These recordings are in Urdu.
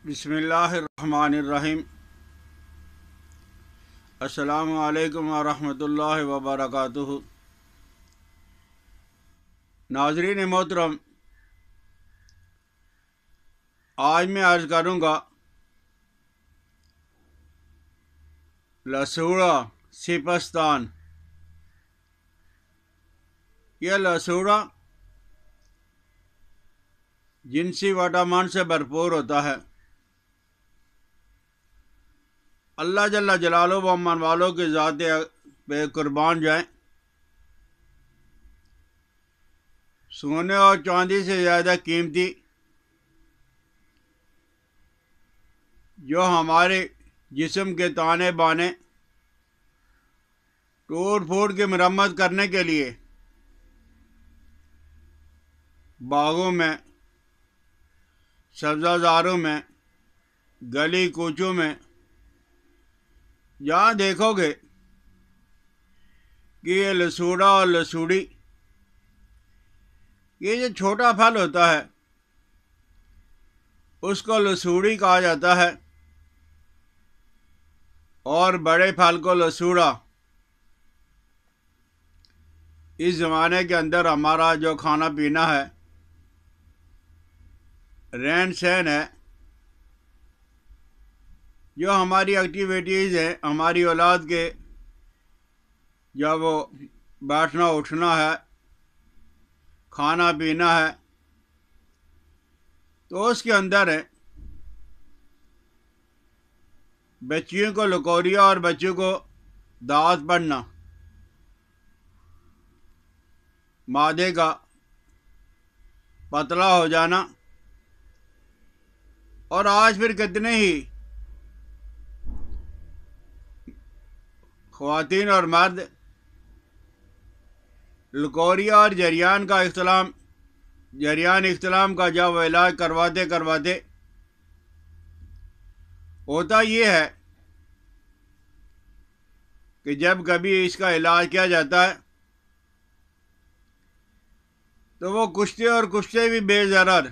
بسم اللہ الرحمن الرحیم۔ السلام علیکم ورحمۃ اللہ وبرکاتہ۔ ناظرین محترم، آج میں عرض کروں گا لسوڑا سپستان۔ یہ لسوڑا جنسی وٹامن سے بھرپور ہوتا ہے۔ اللہ جل جلالہ و من والوں کی ذات پہ قربان جائیں، سونے اور چاندی سے زیادہ قیمتی جو ہمارے جسم کے تانے بانے ٹوٹ پھوٹ کی مرمت کرنے کے لیے باغوں میں، سبزہ زاروں میں، گلی کوچوں میں جہاں دیکھو گے کہ یہ لسوڑا اور لسوڑی، یہ جو چھوٹا پھل ہوتا ہے اس کو لسوڑی کہا جاتا ہے، اور بڑے پھل کو لسوڑا۔ اس زمانے کے اندر ہمارا جو کھانا پینا ہے، رہن سہن ہے، جو ہماری ایکٹیویٹیز ہیں، ہماری اولاد کے جب وہ بیٹھنا اٹھنا ہے، کھانا پینا ہے، تو اس کے اندر ہے بچیوں کو لکوریا اور بچوں کو دعوت پڑھنا، معدے کا پتلا ہو جانا، اور آج پھر کتنے ہی خواتین اور مرد لکوریا اور جریان اختلام کا جب علاج کرواتے ہوتا یہ ہے کہ جب کبھی اس کا علاج کیا جاتا ہے تو وہ کشتے بھی بے ضرر،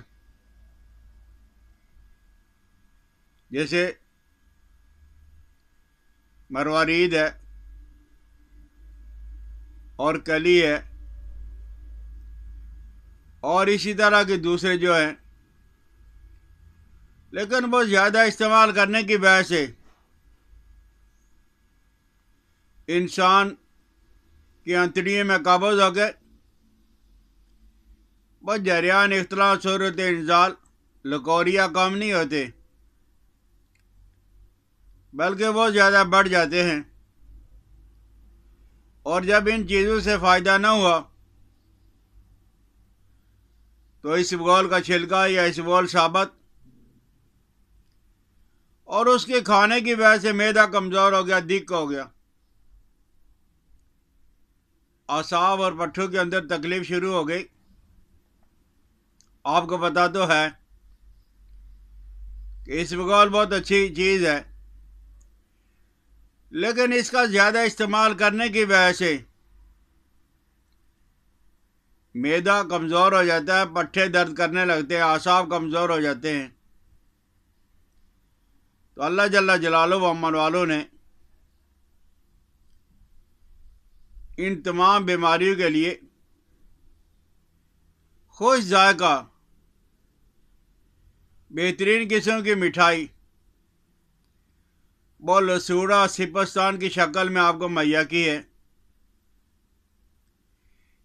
جیسے مروارید ہے اور کلی ہے، اور اسی طرح کے دوسرے جو ہیں، لیکن وہ زیادہ استعمال کرنے کی وجہ سے انسان کی انتڑیوں میں قابض ہو گئے، وہ جریان اختلاف صورت انزال لکوریا کم نہیں ہوتے، بلکہ وہ زیادہ بڑھ جاتے ہیں۔ اور جب ان چیزوں سے فائدہ نہ ہوا تو اس بغول کا چھلکا یا اس بغول ثابت اور اس کے کھانے کی وجہ سے معدہ کمزور ہو گیا، دک ہو گیا، اعصاب اور پٹھوں کے اندر تکلیف شروع ہو گئی۔ آپ کو پتا تو ہے کہ اس بغول بہت اچھی چیز ہے، لیکن اس کا زیادہ استعمال کرنے کی وجہ سے معدہ کمزور ہو جاتا ہے، پٹھے درد کرنے لگتے ہیں، اعصاب کمزور ہو جاتے ہیں۔ تو اللہ جل جلالہ و من والوں نے ان تمام بیماریوں کے لیے خوش ذائقہ بہترین قسم کی مٹھائی وہ لسوڑا سپستان کی شکل میں آپ کو مہیا کی ہے۔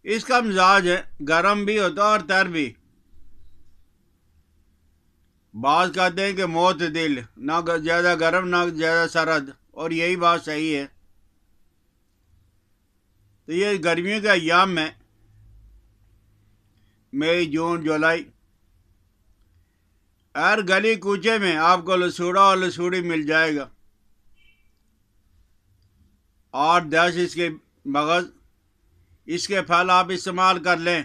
اس کا مزاج ہے گرم بھی ہوتا اور تر بھی، بعض کہتے ہیں کہ معتدل، نہ زیادہ گرم نہ زیادہ سرد، اور یہی بات صحیح ہے۔ تو یہ گرمیوں کے ایام میں مئی، جون، جولائی، ہر گلی کوچے میں آپ کو لسوڑا اور لسوڑی مل جائے گا۔ 8-10 اس کے مغز، اس کے پھل آپ استعمال کر لیں۔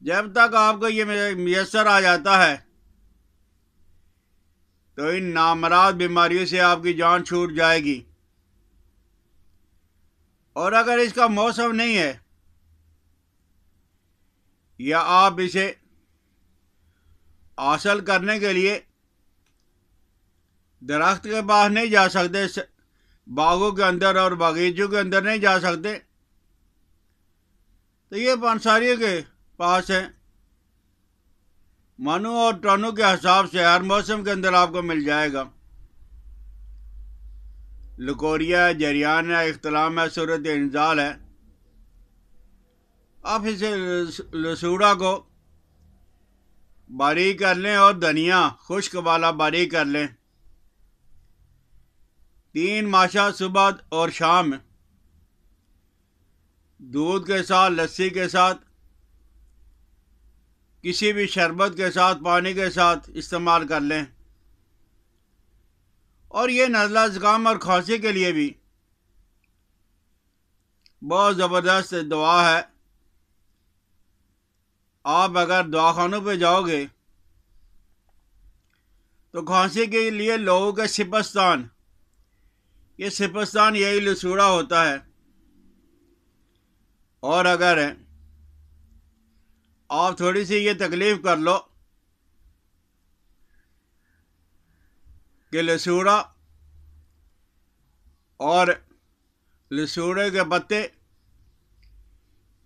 جب تک آپ کو یہ میسر آ جاتا ہے تو ان نامراد بیماریوں سے آپ کی جان چھوٹ جائے گی۔ اور اگر اس کا موسم نہیں ہے یا آپ اسے حاصل کرنے کے لیے درخت کے پاس نہیں جا سکتے، باغوں کے اندر اور باغیچوں کے اندر نہیں جا سکتے، تو یہ پانساریوں کے پاس ہے۔ منو اور ٹنوں کے حساب سے ہر موسم کے اندر آپ کو مل جائے گا۔ لکوریا ہے، جریان ہے، اختلام ہے، صورت انزال ہے۔ آپ اسے لسوڑا کو باریک کر لیں اور دھنیا خشک والا باریک کر لیں۔ 3 ماشا صبح اور شام دودھ کے ساتھ، لسی کے ساتھ، کسی بھی شربت کے ساتھ، پانی کے ساتھ استعمال کر لیں۔ اور یہ نزلہ زکام اور کھانسی کے لیے بھی بہت زبردست دوا ہے۔ آپ اگر دواخانوں پہ جاؤ گے تو کھانسی کے لیے لوگوں کے سپستان، یہ سپستان یہی لسوڑا ہوتا ہے۔ اور اگر آپ تھوڑی سی یہ تکلیف کر لو کہ لسوڑا اور لسوڑے کے پتے،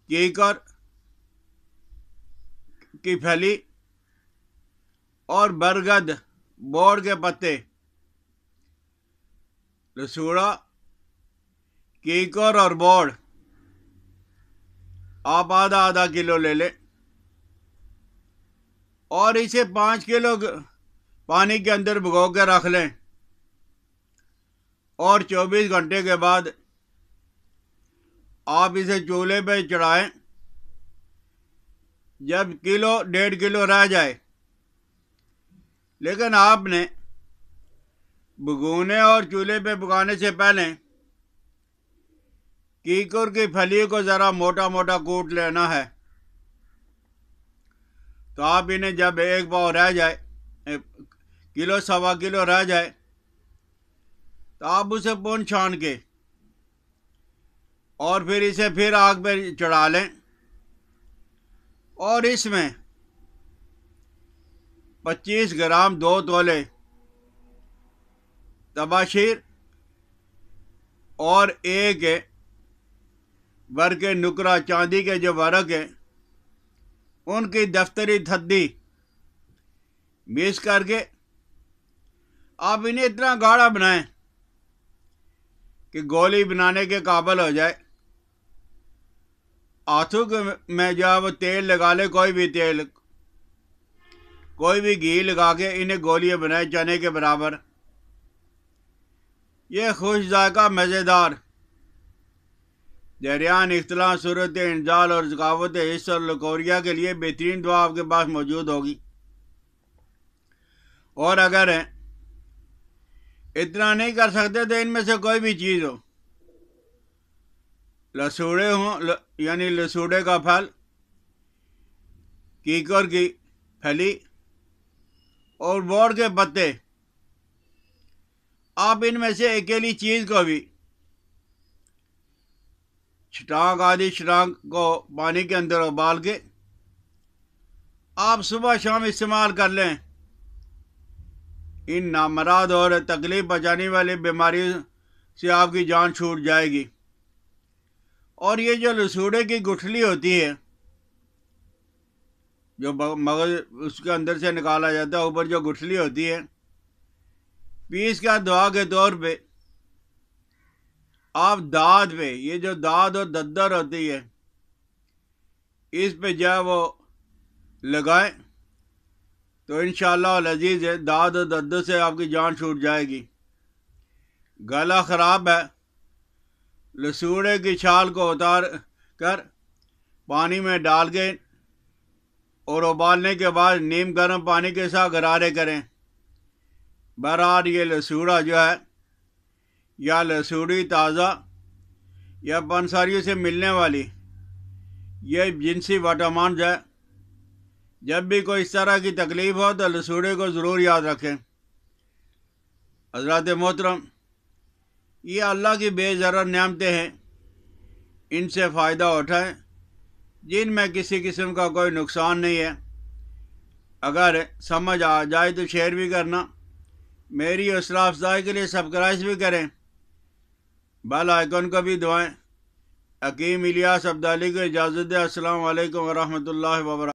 کیکر کی پھلی اور برگد بوڑ کے پتے، لسوڑا، کیکر اور بوڑ آپ آدھا کلو لے لیں اور اسے 5 کلو پانی کے اندر بھگو کے رکھ لیں، اور 24 گھنٹے کے بعد آپ اسے چولہے پہ چڑھائیں۔ جب 1.5 کلو رہ جائے، لیکن آپ نے بھگونے اور چولہے پہ پکانے سے پہلے کیکر کی پھلی کو ذرا موٹا موٹا کوٹ لینا ہے۔ تو آپ انہیں جب 1 پاؤ رہ جائے، 1.25 کلو رہ جائے، تو آپ اسے پون چھان کے اور پھر اسے پھر آگ پہ چڑھا لیں، اور اس میں 25 گرام 2 تولے تباشیر اور 1 ورق نکرہ چاندی کے جو ورق ہیں ان کی دفتری تھدی میس کر کے آپ انہیں اتنا گاڑھا بنائیں کہ گولی بنانے کے قابل ہو جائے۔ ہاتھوں میں جو ہے وہ تیل لگا لے، کوئی بھی تیل، کوئی بھی گھی لگا کے انہیں گولیاں بنائے چنے کے برابر۔ یہ خوش ذائقہ مزیدار جریان، اختلاع، صورت انزال اور ذکاوت حس اور لکوریا کے لیے بہترین دوا آپ کے پاس موجود ہوگی۔ اور اگر اتنا نہیں کر سکتے تو ان میں سے کوئی بھی چیز ہو، لسوڑے ہوں یعنی لسوڑے کا پھل، کیکر کی پھلی اور بوڑ کے پتے، آپ ان میں سے اکیلی چیز کو بھی آدھی چھٹانگ کو پانی کے اندر ابال کے آپ صبح شام استعمال کر لیں۔ ان نامراد اور تکلیف پہنچانے والی بیماریوں سے آپ کی جان چھوٹ جائے گی۔ اور یہ جو لسوڑے کی گٹھلی ہوتی ہے، جو مغز اس کے اندر سے نکالا جاتا ہے، اوپر جو گٹھلی ہوتی ہے، پیس کا دوا کے طور پہ آپ داد پہ، یہ جو داد اور ددر ہوتی ہے، اس پہ جو ہے وہ لگائیں تو انشاءاللہ العزیز داد اور ددر سے آپ کی جان چھوٹ جائے گی۔ گلا خراب ہے، لسوڑے کی چھال کو اتار کر پانی میں ڈال کے اور ابالنے کے بعد نیم گرم پانی کے ساتھ غرارے کریں۔ بہرحال یہ لسوڑا جو ہے، یا لسوڑی تازہ یا پنساریوں سے ملنے والی یہ جنسی وٹامنز ہے، جب بھی کوئی اس طرح کی تکلیف ہو تو لسوڑے کو ضرور یاد رکھیں۔ حضرات محترم، یہ اللہ کی بے ضرر نعمتیں ہیں، ان سے فائدہ اٹھائیں، جن میں کسی قسم کا کوئی نقصان نہیں ہے۔ اگر سمجھ آ جائے تو شیئر بھی کرنا، میری حوصلہ افزائی کے لیے سبسکرائب بھی کریں، بیل آئیکن کو بھی دبائیں۔ حکیم الیاس عبدالی کو اجازت دے۔ السلام علیکم ورحمۃ اللہ وبرکاتہ۔